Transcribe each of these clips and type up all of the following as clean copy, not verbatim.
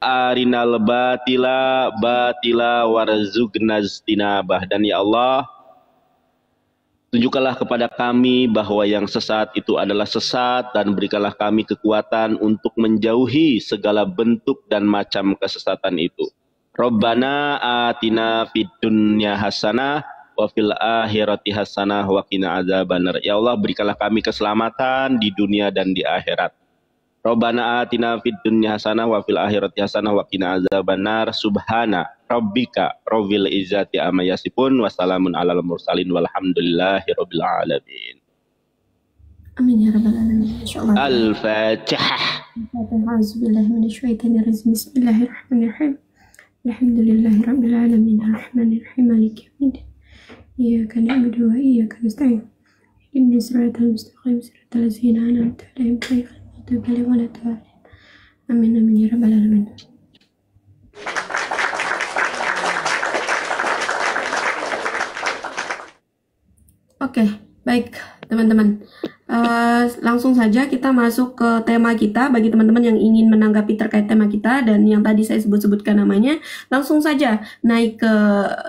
arinal batila batila warzuqna istinabah. Dan ya Allah, tunjukkanlah kepada kami bahwa yang sesat itu adalah sesat, dan berikanlah kami kekuatan untuk menjauhi segala bentuk dan macam kesesatan itu. Rabbana atina fid dunya hasanah wa fil akhirati hasanah wa qina adzabannar. Ya Allah, berikanlah kami keselamatan di dunia dan di akhirat. Rabbana atina fid dunya hasanah wa fil akhirati hasanah wa qina adzabannar. Subhana rabbika rabbil izzati amma yasifun wa salamun alal mursalin walhamdulillahi rabbil alamin. Amin ya rabbal alamin. Insyaallah. Al-Fatihah. A'udzubillahi minasyaitonir rajim. Bismillahirrahmanirrahim. Alhamdulillahi rabbil alamin. Arrahmanirrahim. Maliki yaumiddin. Iyyaka na'budu wa iyyaka nasta'in. Ihdinas siratal mustaqim. Siratal ladzina an'amta 'alaihim ghairil maghdubi 'alaihim waladdallin. Amin amin ya rabbal alamin. Oke, baik teman-teman. Langsung saja kita masuk ke tema kita. Bagi teman-teman yang ingin menanggapi terkait tema kita dan yang tadi saya sebutkan namanya, langsung saja naik ke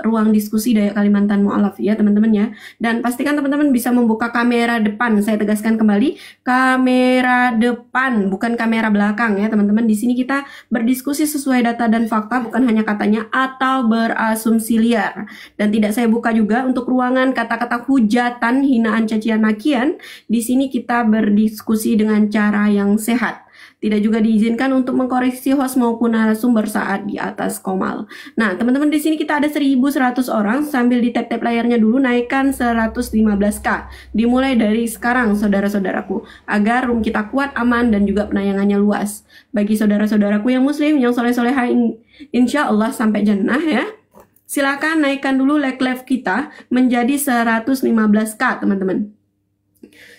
ruang diskusi Dayak Kalimantan Mu'alaf ya teman-teman ya. Dan pastikan teman-teman bisa membuka kamera depan. Saya tegaskan kembali, kamera depan, bukan kamera belakang ya teman-teman. Di sini kita berdiskusi sesuai data dan fakta, bukan hanya katanya atau berasumsi liar. Dan tidak saya buka juga untuk ruangan kata-kata hujatan, hinaan, cacian, makian. Di sini kita berdiskusi dengan cara yang sehat. Tidak juga diizinkan untuk mengkoreksi host maupun narasumber saat di atas komal. Nah, teman-teman, di sini kita ada 1.100 orang. Sambil di tap-tap layarnya dulu, naikkan 115k. Dimulai dari sekarang, saudara-saudaraku, agar room kita kuat, aman, dan juga penayangannya luas. Bagi saudara-saudaraku yang muslim, yang soleh-solehah, insya Allah sampai jannah ya. Silakan naikkan dulu like live kita menjadi 115k, teman-teman.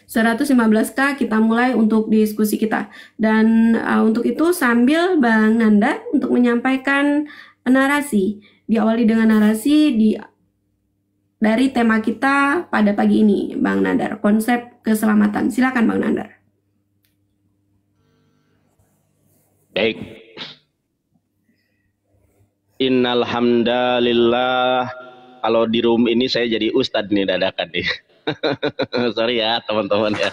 115k kita mulai untuk diskusi kita. Dan untuk itu sambil Bang Nanda untuk menyampaikan narasi. Diawali dengan narasi dari tema kita pada pagi ini, Bang Nandar, konsep keselamatan. Silakan Bang Nandar. Baik. Innal hamdalillah. Kalau di room ini saya jadi ustadz nih dadakan nih. Sorry ya teman-teman ya,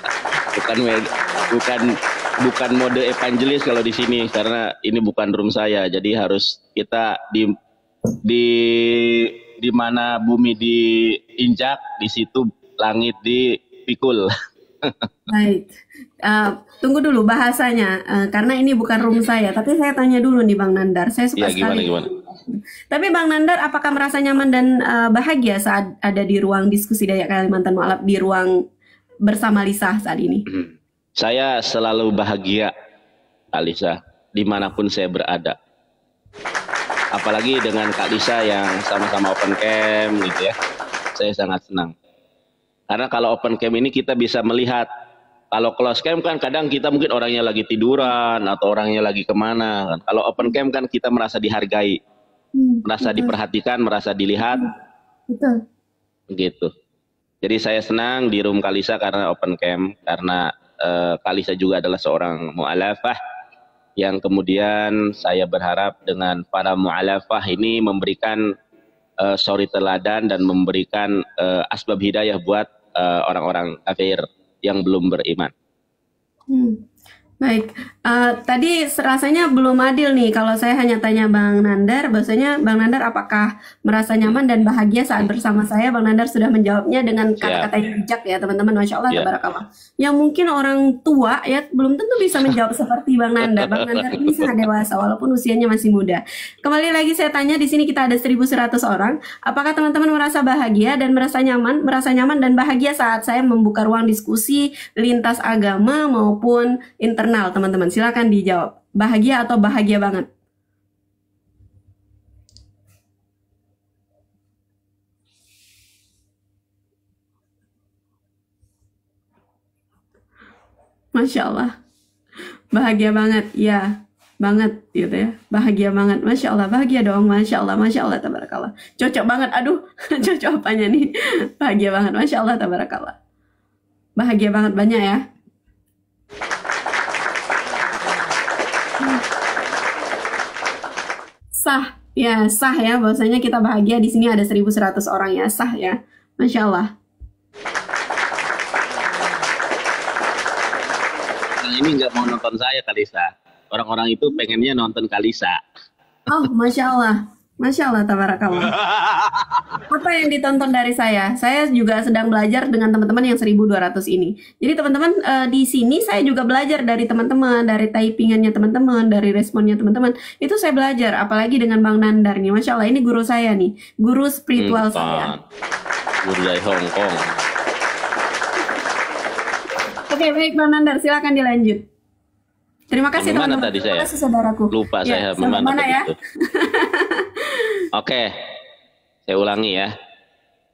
bukan mode evangelis kalau di sini, karena ini bukan room saya. Jadi harus kita di mana bumi diinjak, di situ langit dipikul. Baik, tunggu dulu bahasanya, karena ini bukan room saya. Tapi saya tanya dulu nih Bang Nandar, saya suka sekali. Gimana? Tapi Bang Nandar, apakah merasa nyaman dan bahagia saat ada di ruang diskusi Dayak Kalimantan Mu'alaf, di ruang bersama Lisa saat ini? Saya selalu bahagia, Alisa, dimanapun saya berada. Apalagi dengan Kak Lisa yang sama-sama open cam gitu ya. Saya sangat senang. Karena kalau open cam ini kita bisa melihat. Kalau close cam kan kadang kita mungkin orangnya lagi tiduran atau orangnya lagi kemana. Kalau open cam kan kita merasa dihargai. Merasa diperhatikan, merasa dilihat. Betul. Begitu. Jadi saya senang di room Kalisa karena open cam, karena Kalisa juga adalah seorang mu'alafah yang kemudian saya berharap dengan para mu'alafah ini memberikan suri teladan dan memberikan asbab hidayah buat orang-orang kafir yang belum beriman. Baik, tadi rasanya belum adil nih kalau saya hanya tanya Bang Nandar. Bahwasanya Bang Nandar apakah merasa nyaman dan bahagia saat bersama saya? Bang Nandar sudah menjawabnya dengan kata-kata yang bijak ya teman-teman, Masya Allah, tabarakallah. Yang mungkin orang tua ya belum tentu bisa menjawab seperti Bang Nandar. Bang Nandar ini sangat dewasa walaupun usianya masih muda. Kembali lagi saya tanya, di sini kita ada 1.100 orang. Apakah teman-teman merasa bahagia dan merasa nyaman dan bahagia saat saya membuka ruang diskusi lintas agama maupun internal, teman-teman? Silakan dijawab. Bahagia atau bahagia banget? Masya Allah. Bahagia banget, ya. Banget gitu ya. Bahagia banget. Masya Allah, bahagia dong. Masya Allah, tabarakallah. Cocok banget, aduh. Cocok apanya nih? Bahagia banget, Masya Allah, tabarakallah. Bahagia banget, banyak ya. Sah, ya sah ya. Bahwasanya kita bahagia di sini ada 1.100 orang ya, sah ya. Masya Allah. Nah, ini nggak mau nonton saya Kalisa. Orang-orang itu pengennya nonton Kalisa. Oh, Masya Allah. Masya Allah, tabarakallah. Apa yang ditonton dari saya? Saya juga sedang belajar dengan teman-teman yang 1.200 ini. Jadi teman-teman di sini saya juga belajar dari teman-teman, dari typingannya teman-teman, dari responnya teman-teman. Itu saya belajar, apalagi dengan Bang Nandar nih. Masya Allah, ini guru saya nih, guru spiritual saya. Guru dari Hong Kong. Oke, baik Bang Nandar, silakan dilanjut. Terima kasih teman-teman. Terima kasih saudaraku. Lupa ya, saya mana ya. Oke, saya ulangi ya.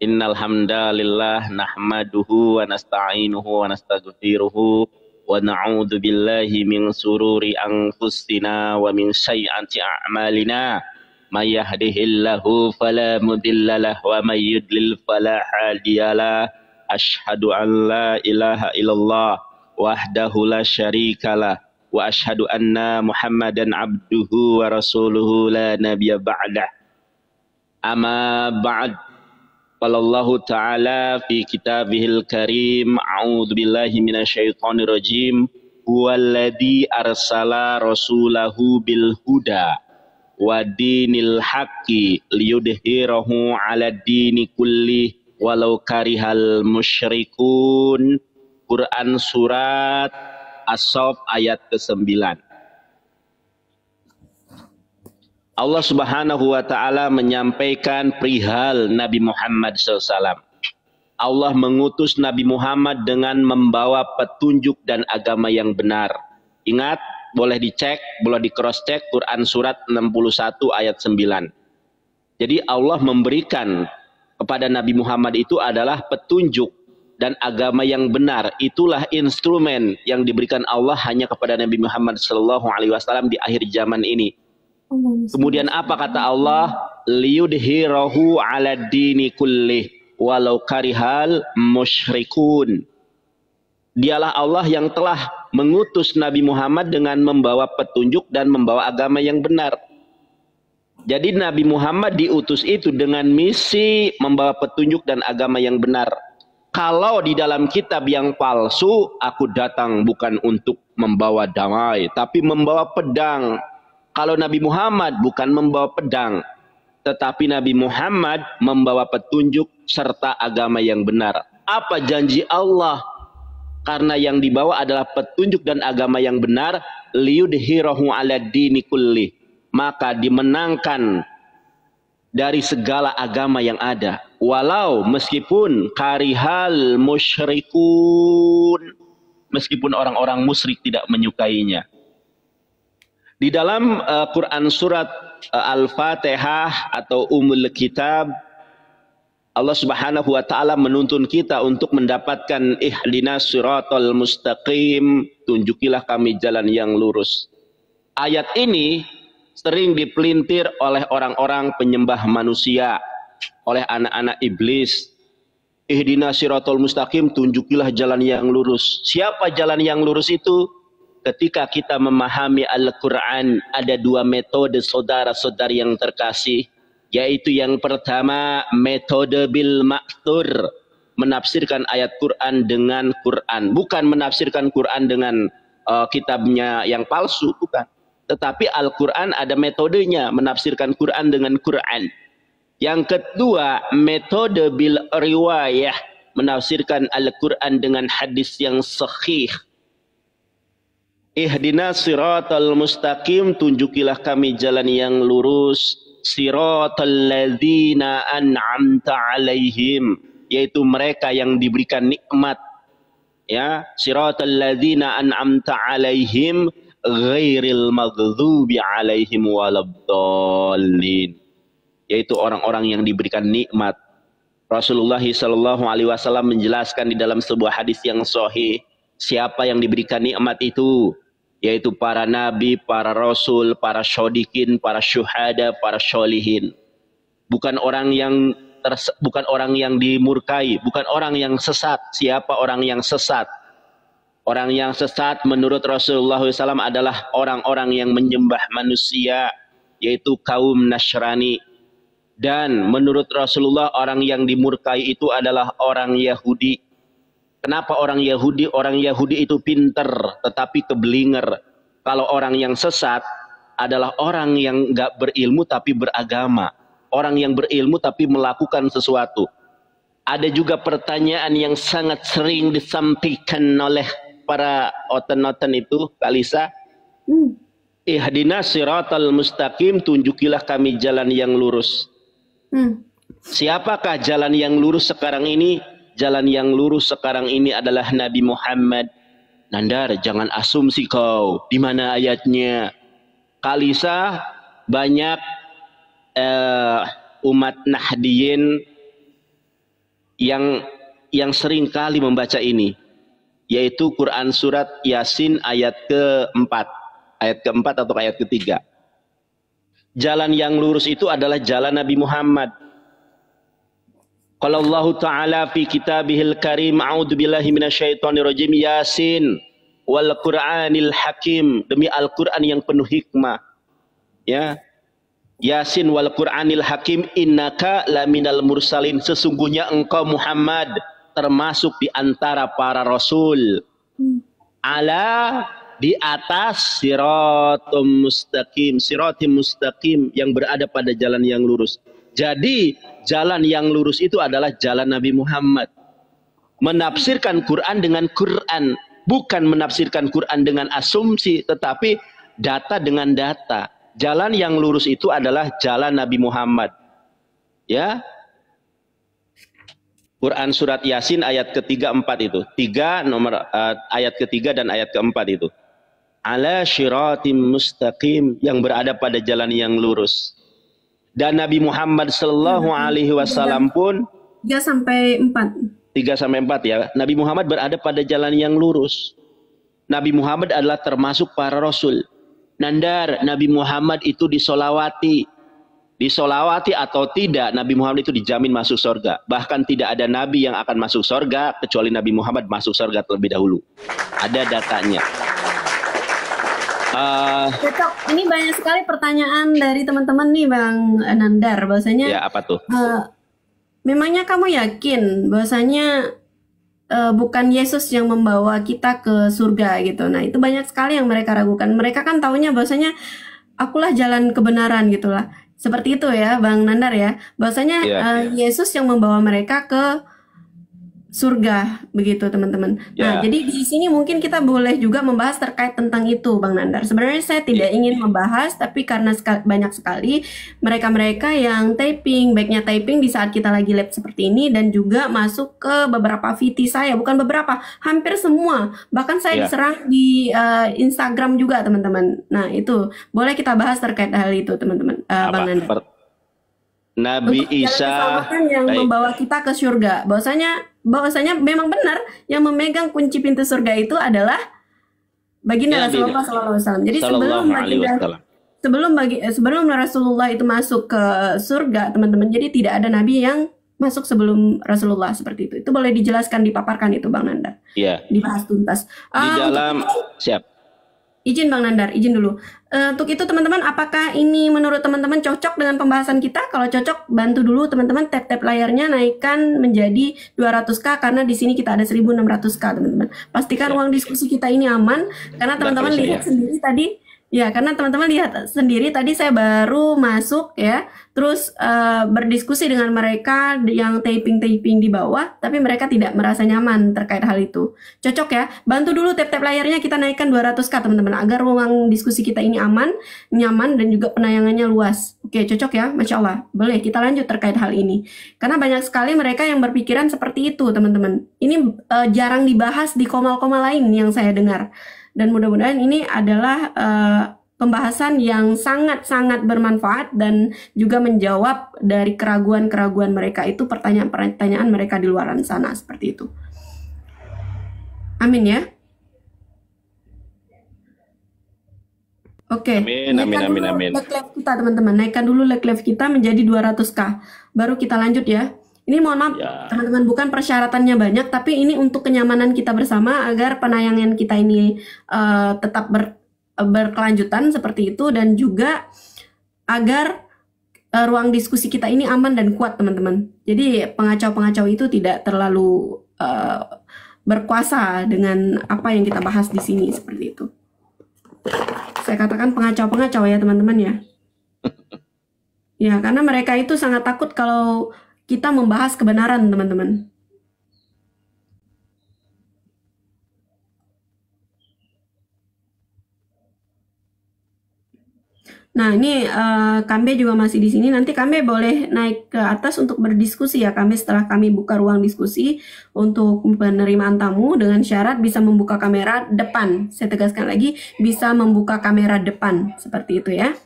Innal hamdalillah nahmaduhu wa nasta'inuhu wa nastaghfiruhu wa na'udzu billahi min sururi anfusina wa min sayyiati a'malina. May yahdihillahu fala mudhillalah wa may yudlil fala hadiyalah. Asyhadu an la ilaha illallah wahdahu la syarikalah wa asyhadu anna Muhammadan abduhu wa rasuluhu la nabiyya ba'dah. Amma ba'd. Qalallahu ta'ala fi kitabihil karim. A'udzu billahi minasyaitonir rajim. Huwallazi arsala rasulahu bil huda wa dinil haqqi liyudhhirahu 'ala dini kulli walau karihal musyrikun. Quran surat As-Saff ayat ke-9. Allah Subhanahu wa Ta'ala menyampaikan perihal Nabi Muhammad SAW. Allah mengutus Nabi Muhammad dengan membawa petunjuk dan agama yang benar. Ingat, boleh dicek, boleh di cross check Quran surat 61 ayat 9. Jadi Allah memberikan kepada Nabi Muhammad itu adalah petunjuk dan agama yang benar. Itulah instrumen yang diberikan Allah hanya kepada Nabi Muhammad SAW di akhir zaman ini. Kemudian apa kata Allah? Liyudhhirahu 'ala dini kullih walau karihal musyrikun. Dialah Allah yang telah mengutus Nabi Muhammad dengan membawa petunjuk dan membawa agama yang benar. Jadi Nabi Muhammad diutus itu dengan misi membawa petunjuk dan agama yang benar. Kalau di dalam kitab yang palsu, aku datang bukan untuk membawa damai, tapi membawa pedang. Kalau Nabi Muhammad bukan membawa pedang, tetapi Nabi Muhammad membawa petunjuk serta agama yang benar. Apa janji Allah? Karena yang dibawa adalah petunjuk dan agama yang benar, liyudhhirahu 'ala dini kulli. Maka dimenangkan dari segala agama yang ada. Walau meskipun karihal musyrikun, meskipun orang-orang musyrik tidak menyukainya. Di dalam Quran surat Al-Fatihah atau Ummul Kitab, Allah Subhanahu wa Ta'ala menuntun kita untuk mendapatkan ihdinas siratal mustaqim, tunjukilah kami jalan yang lurus. Ayat ini sering dipelintir oleh orang-orang penyembah manusia, oleh anak-anak iblis. Ihdinas siratal mustaqim, tunjukilah jalan yang lurus. Siapa jalan yang lurus itu? Ketika kita memahami Al-Quran, ada dua metode saudara-saudari yang terkasih, yaitu yang pertama metode bil ma'thur, menafsirkan ayat Quran dengan Quran, bukan menafsirkan Quran dengan kitabnya yang palsu, bukan. Tetapi Al-Quran ada metodenya, menafsirkan Quran dengan Quran. Yang kedua metode bil riwayah, menafsirkan Al-Quran dengan hadis yang sahih. Ihdinas siratal mustaqim, tunjukilah kami jalan yang lurus. Siratal ladzina an'amta alaihim, yaitu mereka yang diberikan nikmat. Ya, siratal ladzina an'amta alaihim ghairil maghdubi alaihim waladdallin, yaitu orang-orang yang diberikan nikmat. Rasulullah SAW menjelaskan di dalam sebuah hadis yang sahih, siapa yang diberikan nikmat itu, yaitu para nabi, para rasul, para syodikin, para syuhada, para syolihin. Bukan orang yang dimurkai, bukan orang yang sesat. Siapa orang yang sesat? Orang yang sesat menurut Rasulullah SAW adalah orang-orang yang menyembah manusia, yaitu kaum Nasrani. Dan menurut Rasulullah orang yang dimurkai itu adalah orang Yahudi. Kenapa orang Yahudi? Orang Yahudi itu pinter tetapi kebelinger. Kalau orang yang sesat adalah orang yang nggak berilmu tapi beragama. Orang yang berilmu tapi melakukan sesuatu. Ada juga pertanyaan yang sangat sering disampaikan oleh para oten-oten itu, Kalisa. Ihdinas siratal mustaqim, tunjukilah kami jalan yang lurus. Siapakah jalan yang lurus sekarang ini? Jalan yang lurus sekarang ini adalah Nabi Muhammad. Nandar, jangan asumsi kau. Di mana ayatnya? Kalisa, banyak umat Nahdiyin yang sering kali membaca ini, yaitu Quran surat Yasin ayat keempat. Ayat keempat atau ayat ketiga. Jalan yang lurus itu adalah jalan Nabi Muhammad. Qala Allah Ta'ala fi kitabihil karim, a'udzu billahi minasyaitonir rajim, Yasin wal Qur'anil Hakim, demi Al-Qur'an yang penuh hikmah. Ya. Yasin wal Qur'anil Hakim, innaka laminal mursalin, sesungguhnya engkau Muhammad termasuk di antara para rasul. Ala, di atas, siratum mustaqim, siratim mustaqim, yang berada pada jalan yang lurus. Jadi jalan yang lurus itu adalah jalan Nabi Muhammad. Menafsirkan Quran dengan Quran, bukan menafsirkan Quran dengan asumsi, tetapi data dengan data. Jalan yang lurus itu adalah jalan Nabi Muhammad. Ya. Quran surat Yasin ayat ketiga empat itu. Ayat ketiga dan ayat keempat itu. Ala syiratim mustaqim, yang berada pada jalan yang lurus. Dan Nabi Muhammad sallallahu alaihi wasallam pun 3 sampai 4. 3 sampai 4 ya. Nabi Muhammad berada pada jalan yang lurus. Nabi Muhammad adalah termasuk para rasul. Nandar, Nabi Muhammad itu disolawati. Disolawati atau tidak, Nabi Muhammad itu dijamin masuk surga. Bahkan tidak ada nabi yang akan masuk surga kecuali Nabi Muhammad masuk surga terlebih dahulu. Ada datanya. Cocok. Ini banyak sekali pertanyaan dari teman-teman nih Bang Nandar. Bahwasanya ya, apa tuh? Memangnya kamu yakin bahwasanya bukan Yesus yang membawa kita ke surga gitu. Nah, itu banyak sekali yang mereka ragukan. Mereka kan taunya bahwasanya akulah jalan kebenaran gitulah. Seperti itu ya Bang Nandar ya. Bahwasanya Yesus yang membawa mereka ke surga, begitu teman-teman. Nah, jadi di sini mungkin kita boleh juga membahas terkait tentang itu, Bang Nandar. Sebenarnya saya tidak ingin membahas, tapi karena banyak sekali mereka-mereka yang typing, baiknya typing di saat kita lagi live seperti ini, dan juga masuk ke beberapa VT saya, bukan beberapa, hampir semua. Bahkan saya diserang di Instagram juga, teman-teman. Nah, itu boleh kita bahas terkait hal itu, teman-teman. Bang Nandar. Nabi Isa yang membawa kita ke surga. Bahwasanya memang benar yang memegang kunci pintu surga itu adalah baginda Rasulullah SAW. Jadi sebelum Rasulullah itu masuk ke surga, teman-teman. Jadi tidak ada nabi yang masuk sebelum Rasulullah seperti itu. Itu boleh dijelaskan, dipaparkan itu Bang Nandar. Iya. Dibahas tuntas. Di dalam siap. Izin Bang Nandar, izin dulu. Untuk itu teman-teman, apakah ini menurut teman-teman cocok dengan pembahasan kita? Kalau cocok, bantu dulu teman-teman tap-tap layarnya, naikkan menjadi 200k, karena di sini kita ada 1600k teman-teman. Pastikan ruang diskusi kita ini aman, karena teman-teman lihat sendiri tadi. Ya, karena teman-teman lihat sendiri tadi saya baru masuk ya, terus berdiskusi dengan mereka yang typing di bawah, tapi mereka tidak merasa nyaman terkait hal itu. Cocok ya? Bantu dulu tap-tap layarnya, kita naikkan 200k teman-teman, agar ruang diskusi kita ini aman, nyaman, dan juga penayangannya luas. Oke, cocok ya? Masya Allah. Boleh, kita lanjut terkait hal ini. Karena banyak sekali mereka yang berpikiran seperti itu teman-teman. Ini jarang dibahas di komal-komal lain yang saya dengar. Dan mudah-mudahan ini adalah pembahasan yang sangat-sangat bermanfaat dan juga menjawab dari keraguan-keraguan mereka itu, pertanyaan-pertanyaan mereka di luar sana seperti itu. Amin ya. Oke. Amin. Like live kita teman-teman, naikkan dulu like live kita menjadi 200k, baru kita lanjut ya. Ini mohon maaf teman-teman, bukan persyaratannya banyak, tapi ini untuk kenyamanan kita bersama agar penayangan kita ini tetap berkelanjutan seperti itu, dan juga agar ruang diskusi kita ini aman dan kuat, teman-teman. Jadi pengacau-pengacau itu tidak terlalu berkuasa dengan apa yang kita bahas di sini, seperti itu. Saya katakan pengacau-pengacau ya, teman-teman ya. Ya, karena mereka itu sangat takut kalau kita membahas kebenaran, teman-teman. Nah, ini Kambe juga masih di sini. Nanti Kambe boleh naik ke atas untuk berdiskusi ya, Kambe, setelah kami buka ruang diskusi untuk penerimaan tamu dengan syarat bisa membuka kamera depan. Saya tegaskan lagi, bisa membuka kamera depan, seperti itu ya.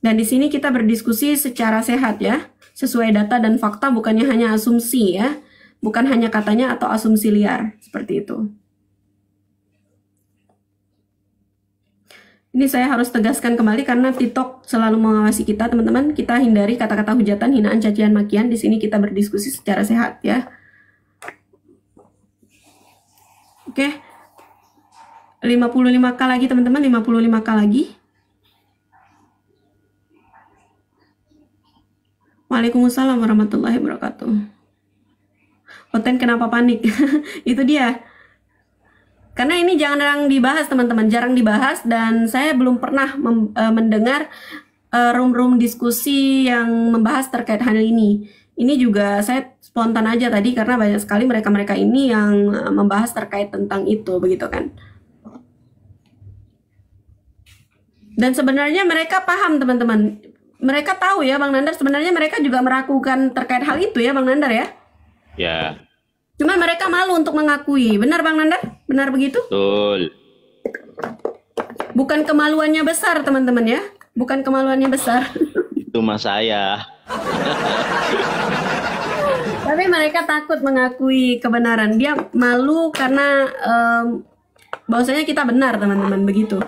Dan di sini kita berdiskusi secara sehat ya, sesuai data dan fakta, bukannya hanya asumsi ya, bukan hanya katanya atau asumsi liar, seperti itu. Ini saya harus tegaskan kembali karena TikTok selalu mengawasi kita, teman-teman. Kita hindari kata-kata hujatan, hinaan, cacian, makian. Di sini kita berdiskusi secara sehat ya. Oke. 55K lagi, teman-teman, 55K lagi. Waalaikumsalam warahmatullahi wabarakatuh. Oten kenapa panik? Itu dia. Karena ini jarang dibahas, teman-teman, jarang dibahas, dan saya belum pernah mendengar room-room diskusi yang membahas terkait hal ini. Ini juga saya spontan aja tadi karena banyak sekali mereka-mereka ini yang membahas terkait tentang itu, begitu kan. Dan sebenarnya mereka paham, teman-teman. Mereka tahu ya, Bang Nandar, sebenarnya mereka juga meragukan terkait hal itu ya, Bang Nandar ya? Ya. Cuma mereka malu untuk mengakui. Benar, Bang Nandar? Benar begitu? Betul. Bukan kemaluannya besar, teman-teman ya. Bukan kemaluannya besar. Itu mas saya. Tapi mereka takut mengakui kebenaran. Dia malu karena bahwasanya kita benar, teman-teman, begitu.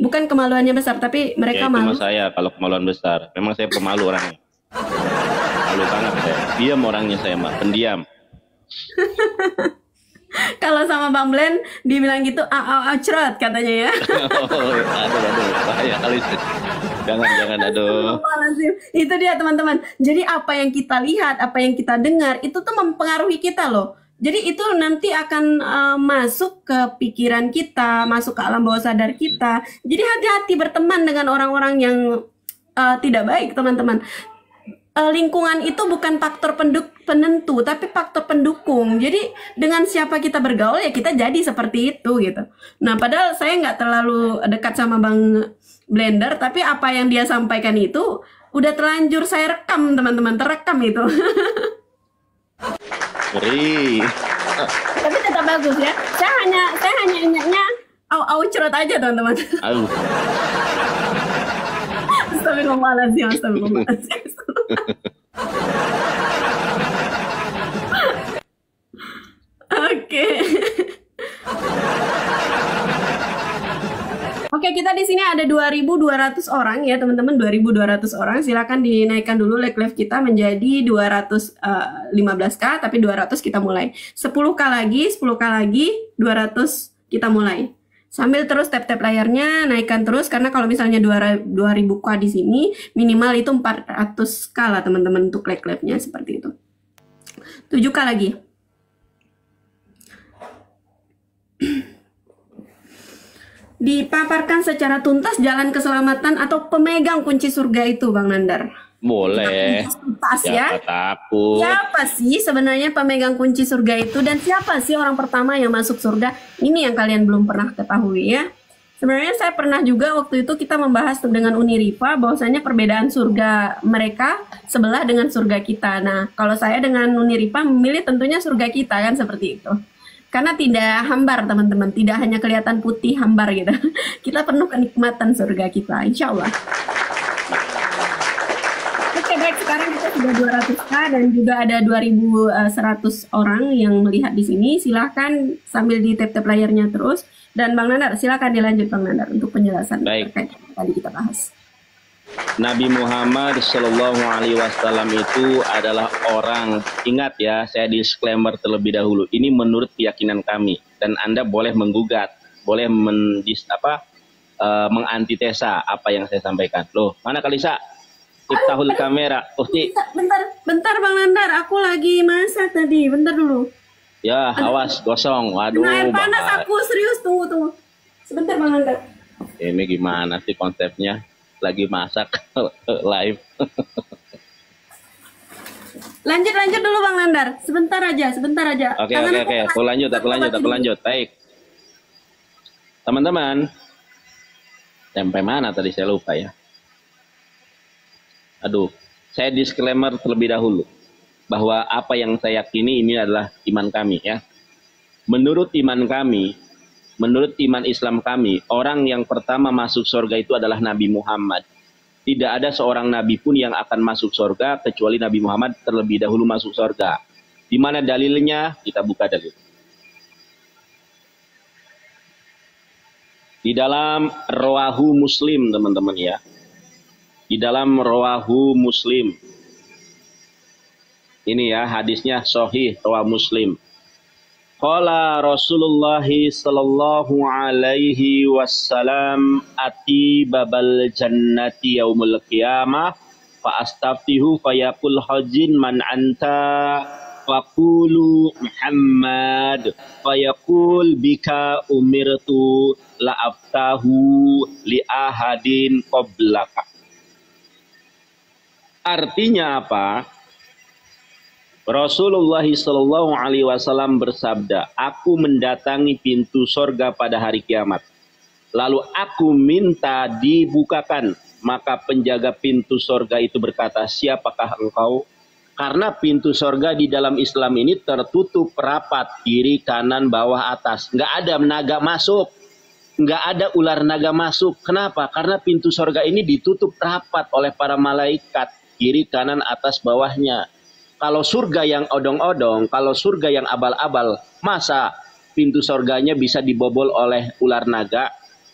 Bukan kemaluannya besar, tapi mereka ya, malu. Mas saya kalau kemaluan besar. Memang saya pemalu orangnya. Malu banget saya. Diam orangnya saya, mah pendiam. Kalau sama Bang Blen dibilang gitu, cerot katanya ya. Aduh, bahaya kali. Jangan, aduh. Itu dia, teman-teman. Jadi apa yang kita lihat, apa yang kita dengar, itu tuh mempengaruhi kita loh. Jadi itu nanti akan masuk ke pikiran kita, masuk ke alam bawah sadar kita. Jadi hati-hati berteman dengan orang-orang yang tidak baik, teman-teman. Lingkungan itu bukan faktor penentu, tapi faktor pendukung. Jadi dengan siapa kita bergaul ya kita jadi seperti itu gitu. Nah, padahal saya nggak terlalu dekat sama Bang Blender, tapi apa yang dia sampaikan itu udah terlanjur saya rekam, teman-teman, terekam itu. Ngeri. Tapi tetap bagus ya. Saya hanya ingatnya cerot aja, teman-teman. Aduh. Astagfirullahaladzim. Oke, kita di sini ada 2.200 orang ya, teman-teman, 2.200 orang. Silakan dinaikkan dulu live kita menjadi 215K, tapi 200 kita mulai. 10K lagi, 10K lagi, 200 kita mulai. Sambil terus tap-tap layarnya, naikkan terus, karena kalau misalnya 2000K di sini, minimal itu 400K lah, teman-teman, untuk live-nya seperti itu. 7K lagi. Dipaparkan secara tuntas jalan keselamatan atau pemegang kunci surga itu, Bang Nandar. Boleh. Tuntas ya. Takut. Siapa sih sebenarnya pemegang kunci surga itu, dan siapa sih orang pertama yang masuk surga? Ini yang kalian belum pernah ketahui ya. Sebenarnya saya pernah juga waktu itu kita membahas dengan Uniripa bahwasanya perbedaan surga mereka sebelah dengan surga kita. Nah, kalau saya dengan Uniripa memilih tentunya surga kita kan, seperti itu. Karena tidak hambar, teman-teman, tidak hanya kelihatan putih hambar gitu. Kita penuh kenikmatan surga kita, insya Allah. Oke, baik, sekarang kita sudah 200K dan juga ada 2.100 orang yang melihat di sini. Silahkan sambil di tap-tap layarnya terus. Dan Bang Nandar, silakan dilanjut, Bang Nandar, untuk penjelasan terkait yang tadi kita bahas. Nabi Muhammad Shallallahu Alaihi Wasallam itu adalah orang, ingat ya, saya disclaimer terlebih dahulu, ini menurut keyakinan kami, dan Anda boleh menggugat, boleh mengantitesa apa yang saya sampaikan. Loh, mana Kalisa? Iftahul kamera. Bentar Bang Nandar, aku lagi masak tadi. Bentar dulu. Ya, awas gosong. Waduh, air panas aku, serius, tunggu. Sebentar Bang Nandar. Ini gimana sih konsepnya? Lagi masak live. Lanjut dulu Bang Nandar. Sebentar aja. Oke. Aku lanjut. Baik. Teman-teman, sampai mana tadi saya lupa ya. Aduh, saya disclaimer terlebih dahulu bahwa apa yang saya yakini ini adalah iman kami ya. Menurut iman kami, menurut iman Islam kami, orang yang pertama masuk surga itu adalah Nabi Muhammad. Tidak ada seorang nabi pun yang akan masuk surga kecuali Nabi Muhammad terlebih dahulu masuk surga. Di mana dalilnya? Kita buka dalil. Di dalam Rawahu Muslim, teman-teman ya. Di dalam Rawahu Muslim. Ini ya hadisnya sahih Rawahu Muslim. Qala Rasulullah sallallahu alaihi wasallam ati babal jannati yaumul qiyamah fa astaftihu fayaqul hajin man anta faqulu Muhammad fayaqul bika umirtu la aftahu li ahadin qablaka. Artinya apa? Rasulullah Shallallahu Alaihi Wasallam bersabda, aku mendatangi pintu sorga pada hari kiamat. Lalu aku minta dibukakan. Maka penjaga pintu sorga itu berkata, siapakah engkau? Karena pintu sorga di dalam Islam ini tertutup rapat, kiri, kanan, bawah, atas. Nggak ada naga masuk. Nggak ada ular naga masuk. Kenapa? Karena pintu sorga ini ditutup rapat oleh para malaikat. Kiri, kanan, atas, bawahnya. Kalau surga yang odong-odong, kalau surga yang abal-abal, masa pintu surganya bisa dibobol oleh ular naga?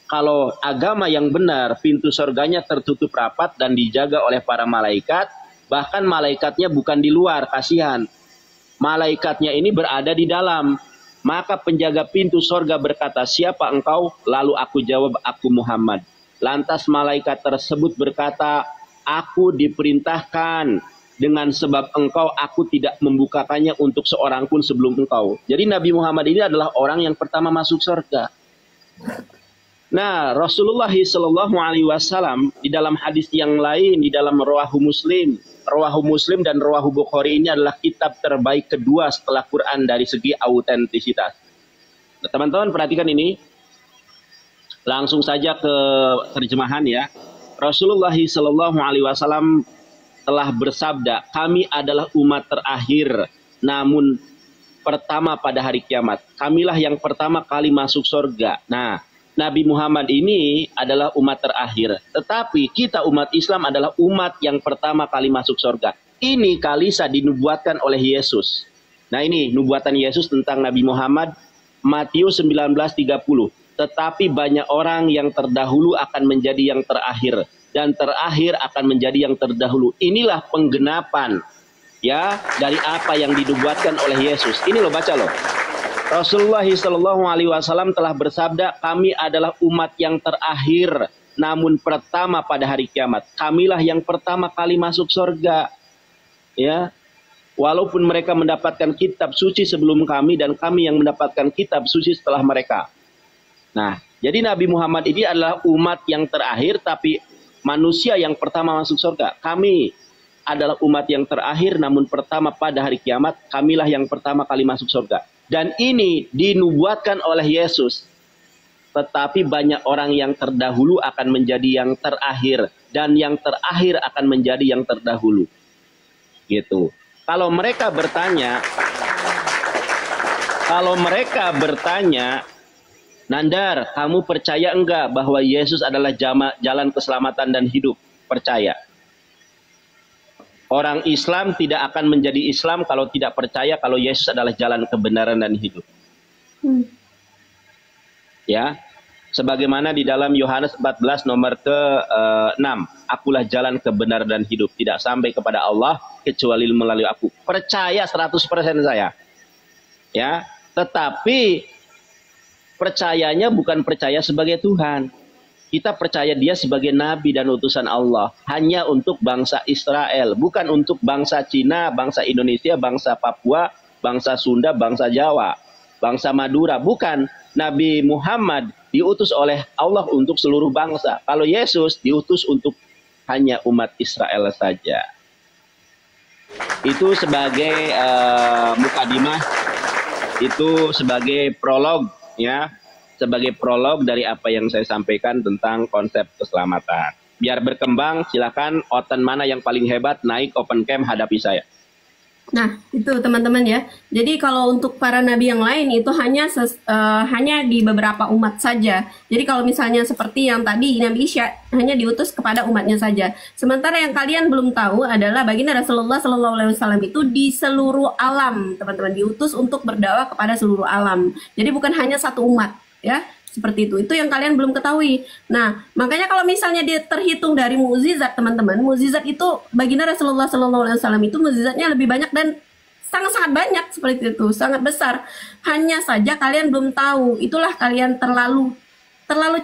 Kalau agama yang benar, pintu surganya tertutup rapat dan dijaga oleh para malaikat, bahkan malaikatnya bukan di luar, kasihan. Malaikatnya ini berada di dalam. Maka penjaga pintu surga berkata, siapa engkau? Lalu aku jawab, aku Muhammad. Lantas malaikat tersebut berkata, aku diperintahkan. Dengan sebab engkau, aku tidak membukakannya untuk seorang pun sebelum engkau. Jadi Nabi Muhammad ini adalah orang yang pertama masuk surga. Nah, Rasulullah SAW di dalam hadis yang lain, di dalam Rawahu Muslim dan Rawahu Bukhari ini adalah kitab terbaik kedua setelah Quran dari segi autentisitas. Nah, teman-teman perhatikan ini. Langsung saja ke terjemahan ya. Rasulullah SAW telah bersabda, kami adalah umat terakhir, namun pertama pada hari kiamat. Kamilah yang pertama kali masuk surga. Nah, Nabi Muhammad ini adalah umat terakhir. Tetapi kita umat Islam adalah umat yang pertama kali masuk surga. Ini Kalisa dinubuatkan oleh Yesus. Nah ini nubuatan Yesus tentang Nabi Muhammad, Matius 19:30. Tetapi banyak orang yang terdahulu akan menjadi yang terakhir. Dan terakhir akan menjadi yang terdahulu. Inilah penggenapan ya dari apa yang dinubuatkan oleh Yesus. Ini loh, baca loh. Rasulullah SAW telah bersabda, kami adalah umat yang terakhir, namun pertama pada hari kiamat. Kamilah yang pertama kali masuk surga. Ya, walaupun mereka mendapatkan kitab suci sebelum kami dan kami yang mendapatkan kitab suci setelah mereka. Nah, jadi Nabi Muhammad ini adalah umat yang terakhir, tapi manusia yang pertama masuk surga. Kami adalah umat yang terakhir namun pertama pada hari kiamat. Kamilah yang pertama kali masuk surga. Dan ini dinubuatkan oleh Yesus. Tetapi banyak orang yang terdahulu akan menjadi yang terakhir. Dan yang terakhir akan menjadi yang terdahulu. Gitu. Kalau mereka bertanya, Nandar, kamu percaya enggak bahwa Yesus adalah jalan keselamatan dan hidup? Percaya. Orang Islam tidak akan menjadi Islam kalau tidak percaya kalau Yesus adalah jalan kebenaran dan hidup. Ya, sebagaimana di dalam Yohanes 14 nomor ke-6. Akulah jalan kebenaran dan hidup. Tidak sampai kepada Allah kecuali melalui aku. Percaya 100% saya. Ya, tetapi percayanya bukan percaya sebagai Tuhan. Kita percaya dia sebagai nabi dan utusan Allah. Hanya untuk bangsa Israel. Bukan untuk bangsa Cina, bangsa Indonesia, bangsa Papua, bangsa Sunda, bangsa Jawa, bangsa Madura. Bukan. Nabi Muhammad diutus oleh Allah untuk seluruh bangsa. Kalau Yesus diutus untuk hanya umat Israel saja. Itu sebagai mukadimah, itu sebagai prolog, ya, sebagai prolog dari apa yang saya sampaikan tentang konsep keselamatan. Biar berkembang, silakan Oten mana yang paling hebat, naik open cam hadapi saya. Nah, itu teman-teman ya. Jadi kalau untuk para nabi yang lain itu hanya di beberapa umat saja. Jadi kalau misalnya seperti yang tadi Nabi Isa hanya diutus kepada umatnya saja. Sementara yang kalian belum tahu adalah baginda Rasulullah SAW itu di seluruh alam, teman-teman, diutus untuk berdakwah kepada seluruh alam. Jadi bukan hanya satu umat, ya. Seperti itu yang kalian belum ketahui. Nah, makanya kalau misalnya dia terhitung dari mukjizat, teman-teman, mukjizat itu baginda Rasulullah SAW itu mukjizatnya lebih banyak dan sangat-sangat banyak, seperti itu, sangat besar. Hanya saja kalian belum tahu. Itulah kalian terlalu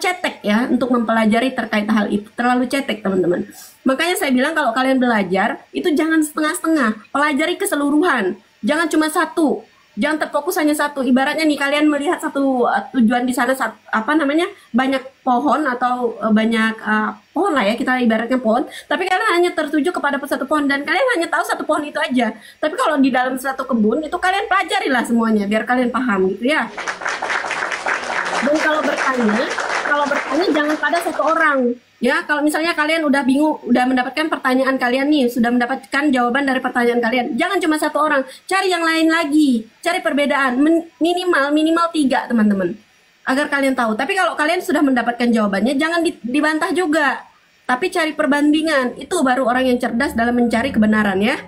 cetek ya untuk mempelajari terkait hal itu. Terlalu cetek, teman-teman. Makanya saya bilang kalau kalian belajar itu jangan setengah-setengah, pelajari keseluruhan. Jangan cuma satu. Jangan terfokus hanya satu. Ibaratnya nih kalian melihat satu tujuan di sana, banyak pohon atau banyak pohon lah ya, kita ibaratnya pohon. Tapi kalian hanya tertuju kepada satu pohon dan kalian hanya tahu satu pohon itu aja. Tapi kalau di dalam satu kebun itu kalian pelajarilah semuanya biar kalian paham gitu ya. Dan kalau bertanya jangan pada satu orang. Ya, kalau misalnya kalian udah bingung, udah mendapatkan pertanyaan kalian nih, sudah mendapatkan jawaban dari pertanyaan kalian, jangan cuma satu orang, cari yang lain lagi, cari perbedaan, minimal 3 teman-teman, agar kalian tahu. Tapi kalau kalian sudah mendapatkan jawabannya, jangan dibantah juga, tapi cari perbandingan. Itu baru orang yang cerdas dalam mencari kebenaran ya.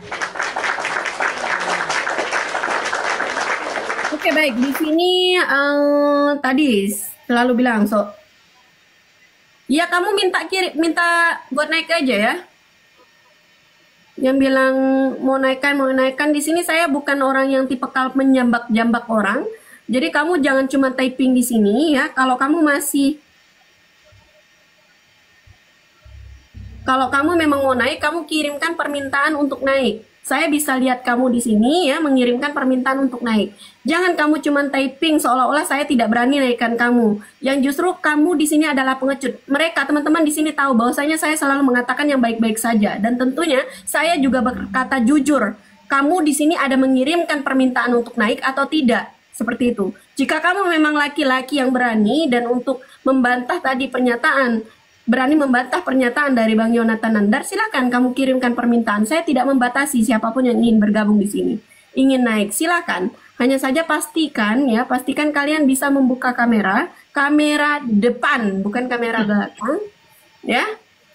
Oke, baik, di sini tadi selalu bilang ya kamu minta buat naik aja ya. Yang bilang mau naikkan di sini saya bukan orang yang tipikal menjambak-jambak orang. Jadi kamu jangan cuma typing di sini ya. Kalau kamu memang mau naik, kamu kirimkan permintaan untuk naik. Saya bisa lihat kamu di sini ya mengirimkan permintaan untuk naik. Jangan kamu cuma typing seolah-olah saya tidak berani naikkan kamu. Yang justru kamu di sini adalah pengecut. Mereka teman-teman di sini tahu bahwasanya saya selalu mengatakan yang baik-baik saja dan tentunya saya juga berkata jujur. Kamu di sini ada mengirimkan permintaan untuk naik atau tidak? Seperti itu. Jika kamu memang laki-laki yang berani dan untuk membantah tadi berani membantah pernyataan dari Bang Yonatan Nandar, silakan kamu kirimkan permintaan. Saya tidak membatasi siapapun yang ingin bergabung di sini. Ingin naik, silakan. Hanya saja pastikan kalian bisa membuka kamera depan, bukan kamera belakang, ya.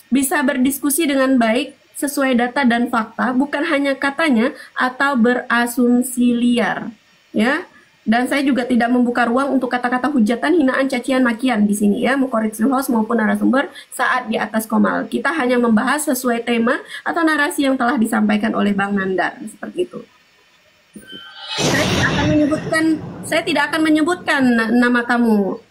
Bisa berdiskusi dengan baik sesuai data dan fakta, bukan hanya katanya atau berasumsi liar, ya. Dan saya juga tidak membuka ruang untuk kata-kata hujatan, hinaan, cacian, makian di sini ya, mengkoreksi host maupun narasumber saat di atas komal. Kita hanya membahas sesuai tema atau narasi yang telah disampaikan oleh Bang Nandar, seperti itu. Saya tidak akan menyebutkan nama kamu.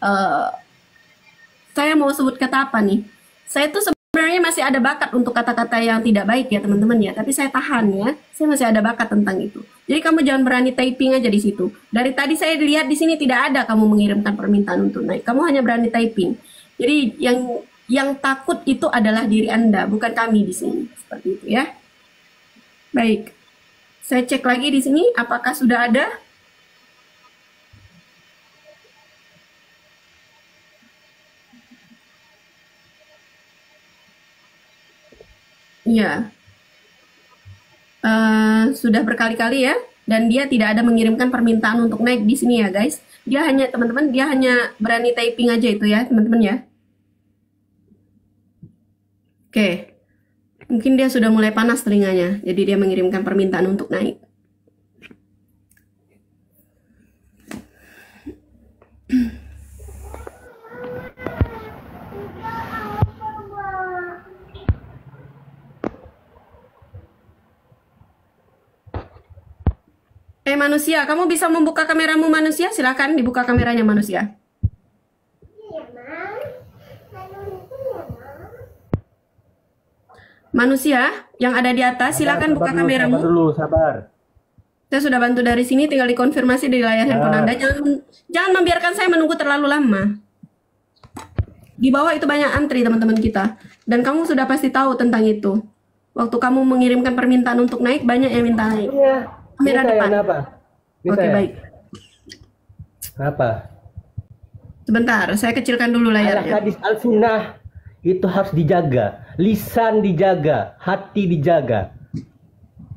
Saya mau sebut kata apa nih? Saya tuh sebenarnya masih ada bakat untuk kata-kata yang tidak baik ya teman-teman ya, tapi saya tahan ya. Saya masih ada bakat tentang itu. Jadi kamu jangan berani typing aja di situ. Dari tadi saya lihat di sini tidak ada kamu mengirimkan permintaan untuk naik. Kamu hanya berani typing. Jadi yang takut itu adalah diri Anda, bukan kami di sini. Seperti itu ya. Baik. Saya cek lagi di sini apakah sudah ada. Iya. Sudah berkali-kali ya, dan dia tidak ada mengirimkan permintaan untuk naik di sini ya guys. Dia hanya teman-teman, dia hanya berani typing aja itu ya teman-teman ya. Oke, mungkin dia sudah mulai panas telinganya, jadi dia mengirimkan permintaan untuk naik. Manusia, kamu bisa membuka kameramu manusia? Silakan dibuka kameranya manusia. manusia yang ada di atas, silakan buka kameramu. Sabar dulu, sabar. Saya sudah bantu dari sini, tinggal dikonfirmasi di layar handphone Anda. Jangan membiarkan saya menunggu terlalu lama. Di bawah itu banyak antri teman-teman kita. Dan kamu sudah pasti tahu tentang itu. Waktu kamu mengirimkan permintaan untuk naik, banyak yang minta naik. Iya. Kamera depan. Kenapa? Oke, baik. Kenapa? Sebentar, saya kecilkan dulu layarnya. Hadis al-sunnah itu harus dijaga. Lisan dijaga, hati dijaga.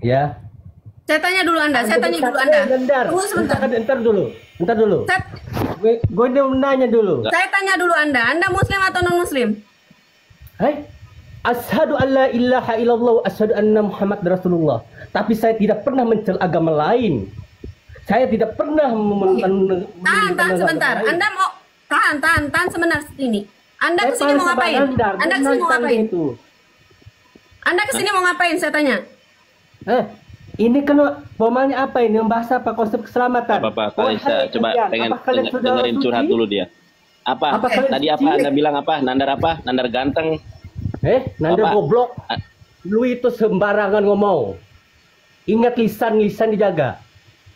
Ya. Saya tanya dulu Anda, saya tanya dulu Anda. Tunggu sebentar. Entar dulu. Gue udah nanya dulu. Saya tanya dulu Anda muslim atau non muslim? Hai. Asyhadu an la ilaha illallah wa asyhadu anna Muhammad Rasulullah. Tapi saya tidak pernah mencela agama lain. Saya tidak pernah Tahan sebentar. Anda mau tahan sebentar ini. Anda kesini mau ngapain? Anda kesini mau ngapain? Anda kesini mau ngapain? Saya tanya. Ini kan formalnya apa ini? Membahas apa? Konsep keselamatan. Apa Kalista? Coba pengen dengerin curhat dulu dia. Apa? Tadi apa Anda bilang apa? Nandar apa? Nandar ganteng. Nandar goblok. Lu itu sembarangan ngomong. Ingat lisan dijaga.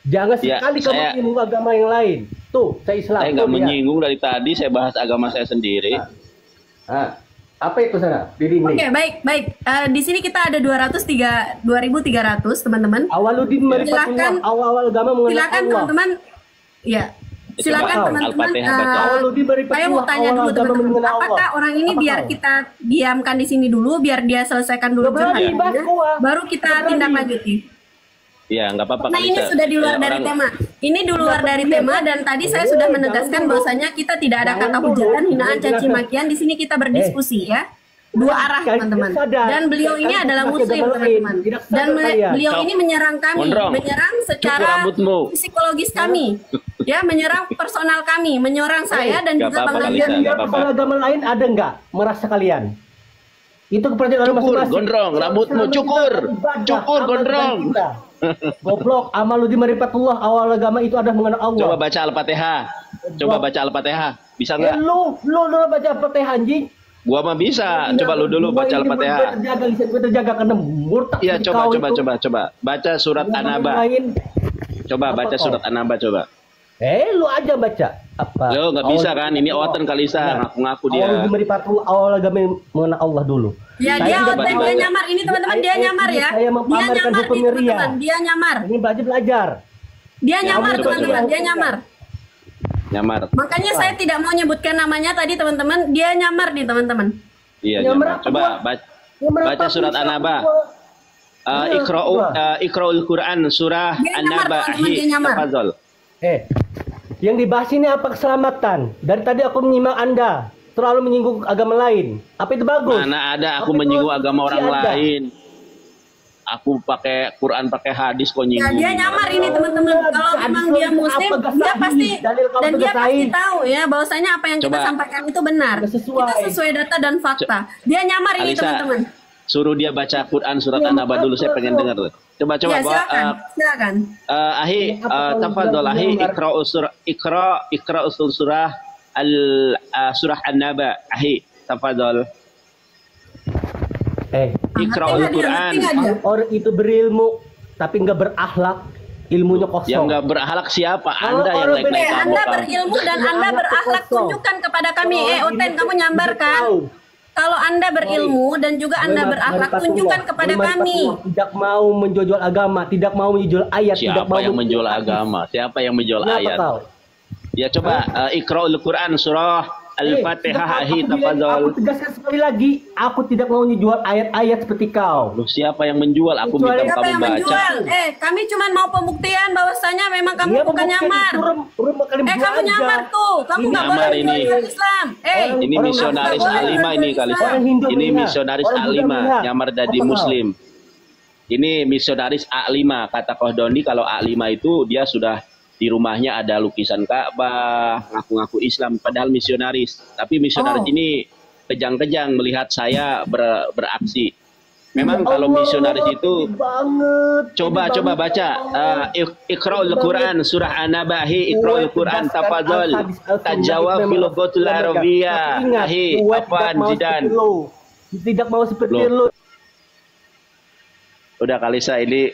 Jangan sekali kamu menyinggung agama yang lain. Tuh, saya Islam. Saya nggak menyinggung dari tadi. Saya bahas agama saya sendiri. Apa itu sana? Oke, baik. Di sini kita ada 2.300 teman-teman. Awaludin silakan awal agama mengenal silakan Allah. teman-teman. Ya. Silakan teman-teman. Saya mau tanya dulu teman-teman. Apakah orang ini biar kita diamkan di sini dulu, biar dia selesaikan dulu curhatannya, baru kita tindak lanjuti. Ya, nggak apa-apa. Nah, ini sudah di luar dari tema. Ini di luar dari tema dan tadi saya sudah menegaskan bahwasanya kita tidak ada kata hujatan, hinaan, caci makian. Di sini kita berdiskusi ya. Dua arah teman-teman. Dan beliau ini adalah muslim teman-teman. Dan beliau ini menyerang kami, menyerang secara psikologis kami. Ya, menyerang personal kami, menyerang saya dan juga Bang Ganjar. Kepala agama lain ada nggak merasa kalian? Itu kepercayaan masing-masing. Gondrong, rambutmu cukur gondrong. Goblok, amaludin marifatullah, awal agama itu ada mengenal Allah. Coba baca Al-Fatihah. Bisa nggak? Lu baca Al-Fatihah anjing. Gua mah bisa. Coba lu dulu baca Al-Fatihah. Gue terjaga karena murtad. Iya, coba. Baca surat An-Naba. Coba baca surat An-Naba coba. Lu aja baca. Apa? Lo nggak bisa kan? Ini Oten Kalista ngaku-ngaku dia. Awal agama mengenal Allah dulu. Ya, dia nyamar. Ini teman-teman dia nyamar ya. Dia nyamar teman-teman. Dia nyamar. Ini belajar. Dia nyamar teman-teman. Dia nyamar. Makanya saya tidak mau nyebutkan namanya tadi teman-teman. Dia nyamar nih teman-teman. Iya, nyamar. Coba baca surat An-Naba. Iqra'ul Quran surah An-Naba. Tafadhol. Yang dibahas ini apa keselamatan? Dari tadi aku menyimak Anda terlalu menyinggung agama lain. Apa itu bagus? Mana ada aku menyinggung agama orang lain? Aku pakai Quran, pakai hadis kok nyinggung. Ya, dia nyamar ini teman-teman. Kalau memang dia muslim, dia pasti tahu ya bahwasanya apa yang kita sampaikan itu benar. Kita sesuai data dan fakta. Dia nyamar ini teman-teman. Suruh dia baca Quran surat An-Naba dulu, saya pengen dengar. Coba. Ya, silakan. Ahi, tafadhol Ahi, Iqra surah surah An-Naba. Ahi, tafadhol. Iqra'ul Quran. Orang itu berilmu tapi nggak berakhlak, ilmunya kosong. Yang nggak berakhlak siapa? Anda yang naik-naik. Anda berilmu dan Anda berakhlak, tunjukkan kepada kami. Oten, kamu nyambar kan? Kalau Anda berilmu dan juga Anda berakhlak, tunjukkan kepada kami. Tidak mau menjual agama, tidak mau menjual ayat. Siapa yang menjual agama? Siapa yang menjual ayat? Ya coba Iqra'ul Quran surah Al-Fatihah. Tafadhol. Aku tegaskan sekali lagi, aku tidak mau menjual ayat-ayat seperti kau. Loh, siapa yang menjual? Aku minta kamu baca. Kami cuma mau pembuktian bahwasanya memang kamu bukan nyamar. Kamu nyamar tuh. Kamu nggak boleh menjual Islam. Ini misionaris A5 ini kali. Ini misionaris A5 nyamar jadi muslim. Ini misionaris A5 kata Kohdoni. Kalau A5 itu dia sudah di rumahnya ada lukisan Ka'bah, ngaku-ngaku Islam, padahal misionaris. Tapi misionaris ini kejang-kejang melihat saya beraksi. Memang kalau misionaris itu coba baca Iqra'ul Quran surah An-Naba. Iqra'ul Quran tafadhol. Tajawab fil lughatil arabiyyah. Apa jidan? Tidak mau seperti lu. Udah Kalisa ini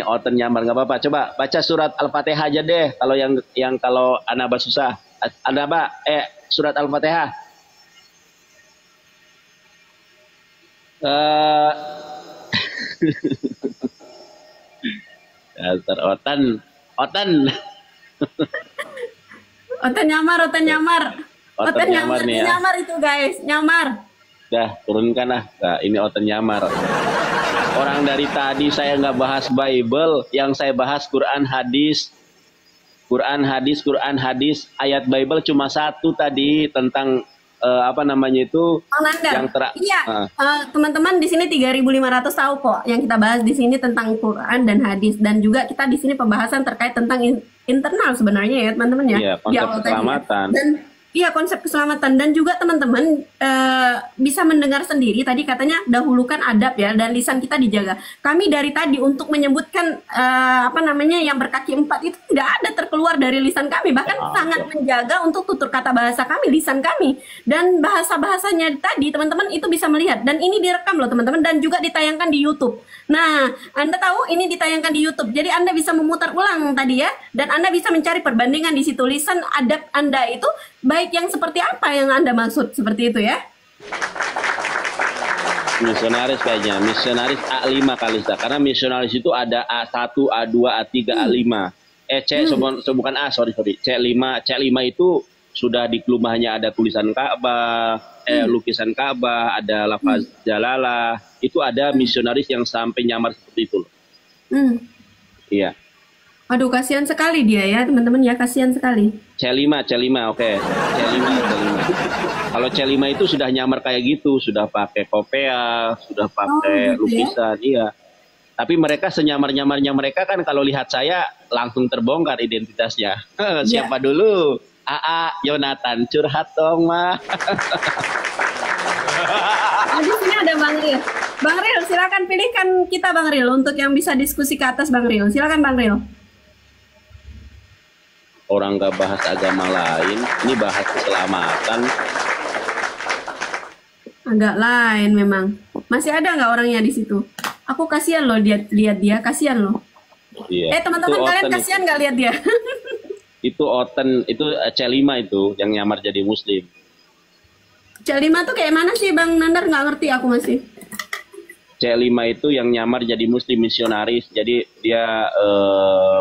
Oten nyamar nggak apa-apa. Coba baca surat Al-Fatihah aja deh. Kalau yang kalau Anaba susah. Anaba surat Al-Fatihah. Dasar Oten. Oten nyamar. Oten nyamar itu guys, nyamar. Dah turunkan lah. Nah, ini Oten nyamar. Orang dari tadi saya nggak bahas Bible, yang saya bahas Quran hadis. Ayat Bible cuma satu tadi tentang apa namanya itu? Yang iya, teman-teman di sini 3.500 tahu kok. Yang kita bahas di sini tentang Quran dan hadis, dan juga kita di sini pembahasan terkait tentang internal sebenarnya ya teman-teman ya. Iya, konsep keselamatan. Dan iya, konsep keselamatan. Dan juga teman-teman bisa mendengar sendiri tadi katanya dahulukan adab ya, dan lisan kita dijaga. Kami dari tadi untuk menyebutkan apa namanya yang berkaki 4 itu tidak ada terkeluar dari lisan kami, bahkan sangat menjaga untuk tutur kata bahasa kami, lisan kami, dan bahasa-bahasanya tadi teman-teman itu bisa melihat, dan ini direkam loh teman-teman, dan juga ditayangkan di YouTube. Nah, Anda tahu ini ditayangkan di YouTube, jadi Anda bisa memutar ulang tadi ya, dan Anda bisa mencari perbandingan di situ. Lisan adab Anda itu baik yang seperti apa yang Anda maksud, seperti itu ya? Misionaris kayaknya, misionaris A5 Kalisa, karena misionaris itu ada A1, A2, A3, A5. Bukan A, sorry. C5 itu sudah di kelumahnya ada tulisan Ka'bah, lukisan Ka'bah, ada lafaz jalalah. Itu ada misionaris yang sampai nyamar seperti itu. Iya. Aduh, kasihan sekali dia ya teman-teman ya, kasihan sekali. C5, oke. C5. Kalau C5 itu sudah nyamar kayak gitu, sudah pakai kopea, sudah pakai lukisan, iya. Tapi mereka senyamar-nyamarnya mereka kan kalau lihat saya langsung terbongkar identitasnya. Siapa dulu? AA Yonatan, curhat dong mah. Di sini ada Bang Ril. Bang Ril, silakan pilihkan kita Bang Ril untuk yang bisa diskusi ke atas Bang Ril. Silakan Bang Ril. Orang gak bahas agama lain, ini bahas keselamatan. Agak lain memang. Masih ada nggak orangnya di situ? Aku kasihan loh lihat dia, kasihan loh. Iya. Teman-teman kalian kasihan nggak lihat dia? Itu Oten, itu C5 itu yang nyamar jadi Muslim. C5 tuh kayak mana sih Bang Nandar? Nggak ngerti aku masih. C5 itu yang nyamar jadi Muslim misionaris, jadi dia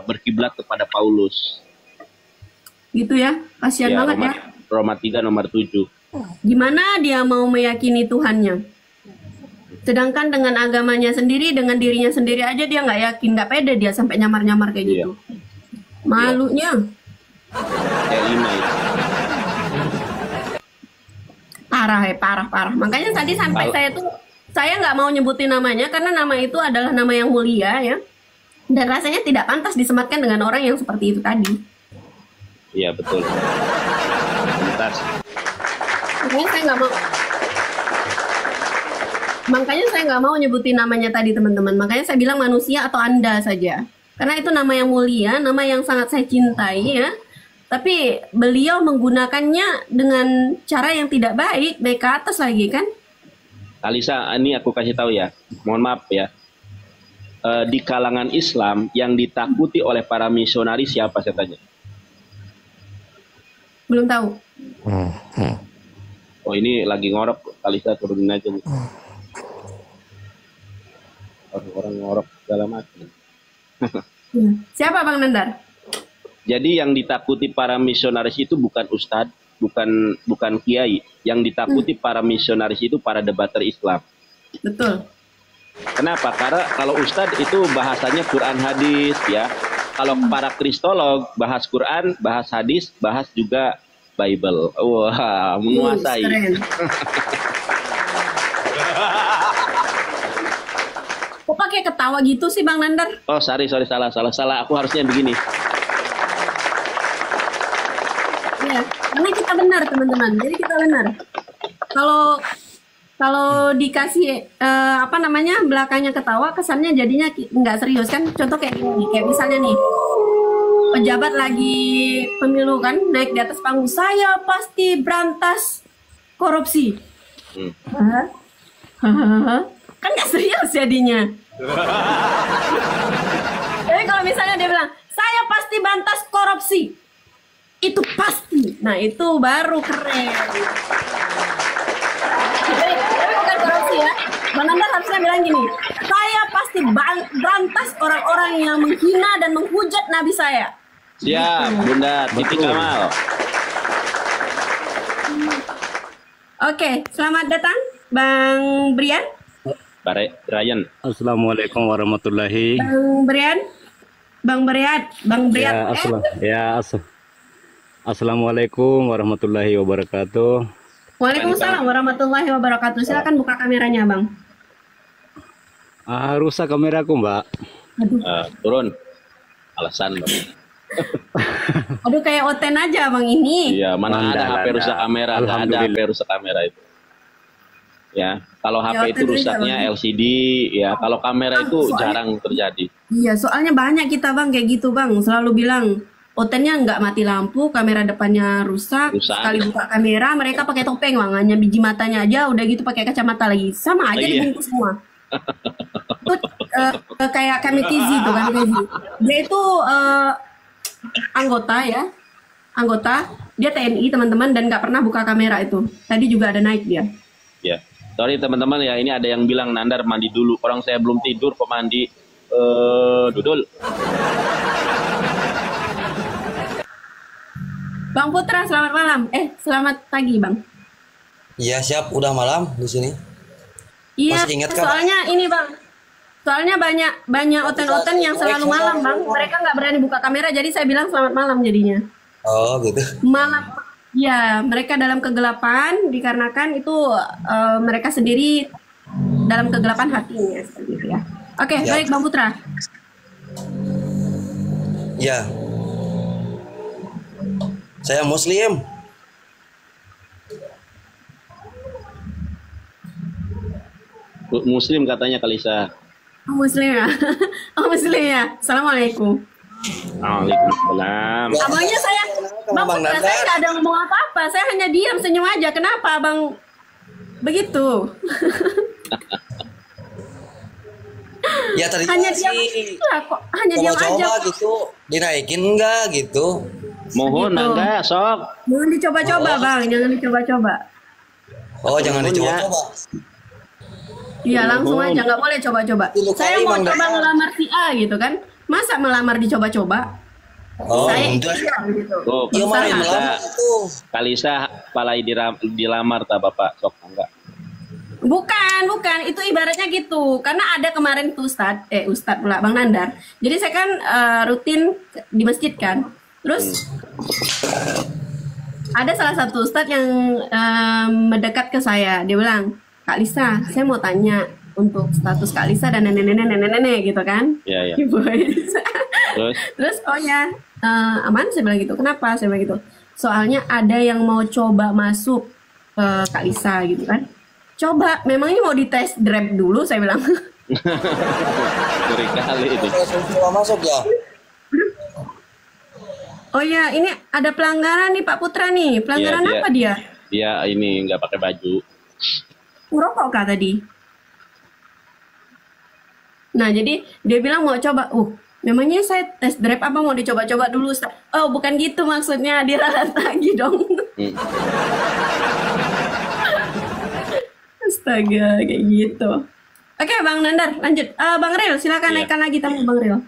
berkiblat kepada Paulus. Gitu ya, kasihan banget ya. Roma 3 nomor 7. Gimana dia mau meyakini Tuhannya? Sedangkan dengan agamanya sendiri, dengan dirinya sendiri aja dia nggak yakin, nggak pede dia sampai nyamar-nyamar kayak gitu. Malunya. C5 itu. Parah. Makanya tadi sampai saya nggak mau nyebutin namanya karena nama itu adalah nama yang mulia ya. Dan rasanya tidak pantas disematkan dengan orang yang seperti itu tadi. Iya betul. Makanya saya nggak mau nyebutin namanya tadi teman-teman. Makanya saya bilang manusia atau Anda saja. Karena itu nama yang mulia, nama yang sangat saya cintai ya. Tapi beliau menggunakannya dengan cara yang tidak baik ke atas lagi kan? Kalisa, ini aku kasih tahu ya. Mohon maaf ya. Di kalangan Islam yang ditakuti oleh para misionaris siapa saya tanya? Belum tahu. Oh ini lagi ngorok, Kalisa turunin aja nih. Orang ngorok segala macam. Siapa Bang Nandar? Jadi yang ditakuti para misionaris itu bukan ustadz, bukan kiai. Yang ditakuti para misionaris itu para debater Islam. Betul. Kenapa? Karena kalau ustadz itu bahasanya Quran hadis ya. Kalau para kristolog bahas Quran, bahas hadis, bahas juga Bible. Wah, menguasai. Kok pakai ketawa gitu sih Bang Nandar? Oh, sorry, salah. Aku harusnya begini. Ya, karena kita benar teman-teman. Jadi kita benar. Kalau dikasih belakangnya ketawa, kesannya jadinya nggak serius kan? Contoh kayak gini, kayak misalnya nih, pejabat lagi pemilu kan, naik di atas panggung, saya pasti berantas korupsi. kan nggak serius jadinya. Tapi kalau misalnya dia bilang, saya pasti bantas korupsi, itu pasti. Nah itu baru keren. Tapi bukan korupsi ya. Bang Nandar harusnya bilang gini, saya pasti berantas orang-orang yang menghina dan menghujat Nabi saya. Siap, Bunda Titi Kamal. Oke, selamat datang Bang Brian. Brian. Assalamualaikum warahmatullahi. Bang Brian. Assalamualaikum warahmatullahi wabarakatuh. Waalaikumsalam warahmatullahi wabarakatuh. Silakan buka kameranya, Bang. Rusak kameraku, Mbak. Turun. Alasan, Bang. Aduh, kayak Oten aja, Bang, ini. Iya, mana ada HP rusak kamera, nggak ada HP rusak kamera itu. Ya, kalau HP itu rusaknya LCD, ya. Kalau kamera itu jarang terjadi. Iya, soalnya banyak kita, Bang, kayak gitu, Bang. Selalu bilang, Otennya nggak mati lampu, kamera depannya rusak. Sekali buka kamera, mereka pakai topeng, Bang. Hanya biji matanya aja, udah gitu pakai kacamata lagi. Sama aja dibungkus semua. Itu kayak Kamitizi tuh, Kamitizi. Dia itu anggota ya, dia TNI teman-teman, dan nggak pernah buka kamera itu. Tadi juga ada naik dia. Ya, sorry teman-teman ya, ini ada yang bilang Nandar mandi dulu. Orang saya belum tidur kok mandi. Dudul. Bang Putra, selamat malam. Selamat pagi, Bang. Iya, siap. Udah malam di sini. Iya, masih ingat, soalnya ini, Bang. Soalnya banyak oten-oten yang selalu malam, Bang. Mereka nggak berani buka kamera, jadi saya bilang selamat malam jadinya. Oh, gitu. Malam. Ya, mereka dalam kegelapan dikarenakan itu mereka sendiri dalam kegelapan hatinya seperti itu ya. Oke, baik Bang Putra. Ya. Saya Muslim. Muslim katanya Kalisa. Muslim ya. Muslim ya. Assalamualaikum. Waalaikumsalam. Abangnya saya, Bang Putra, saya nggak ada ngomong apa-apa. Saya hanya diam senyum aja. Kenapa Abang begitu? Ya tadi hanya diam aja gitu. Dinaikin enggak gitu. Mohon gitu. enggak, sok. Jangan dicoba-coba, Bang. Jangan dicoba-coba. Oh, jangan dicoba-coba. Iya, langsung aja, nggak boleh coba-coba. Saya mau coba ngelamar si A gitu kan. Masa melamar dicoba-coba? Oh, saya gitu. Oh, melamar itu. Kalisa palai dilamar tak Bapak, sok enggak. Bukan, itu ibaratnya gitu. Karena ada kemarin tuh Ustadz pula, Bang Nandar. Jadi saya kan rutin di masjid kan. Terus ada salah satu Ustadz yang mendekat ke saya. Dia bilang, Kak Lisa, saya mau tanya untuk status Kak Lisa dan nenek-nenek gitu kan. Iya. Terus oh ya, aman, saya bilang gitu. Kenapa? Saya bilang gitu. Soalnya ada yang mau coba masuk ke Kak Lisa gitu kan. Coba, memangnya mau dites drive dulu, saya bilang. Ngeri kali itu. Coba masuk ya. Oh ya, ini ada pelanggaran nih Pak Putra nih. Pelanggaran apa dia? Dia ini nggak pakai baju. Ngerokok kah tadi? Nah, jadi dia bilang mau coba. Memangnya saya tes drive apa mau dicoba-coba dulu? Oh, bukan gitu maksudnya. Diralat lagi dong. Astaga, kayak gitu. Oke, Bang Nandar, lanjut. Bang Ril, silakan naikkan lagi tamu Bang Ril.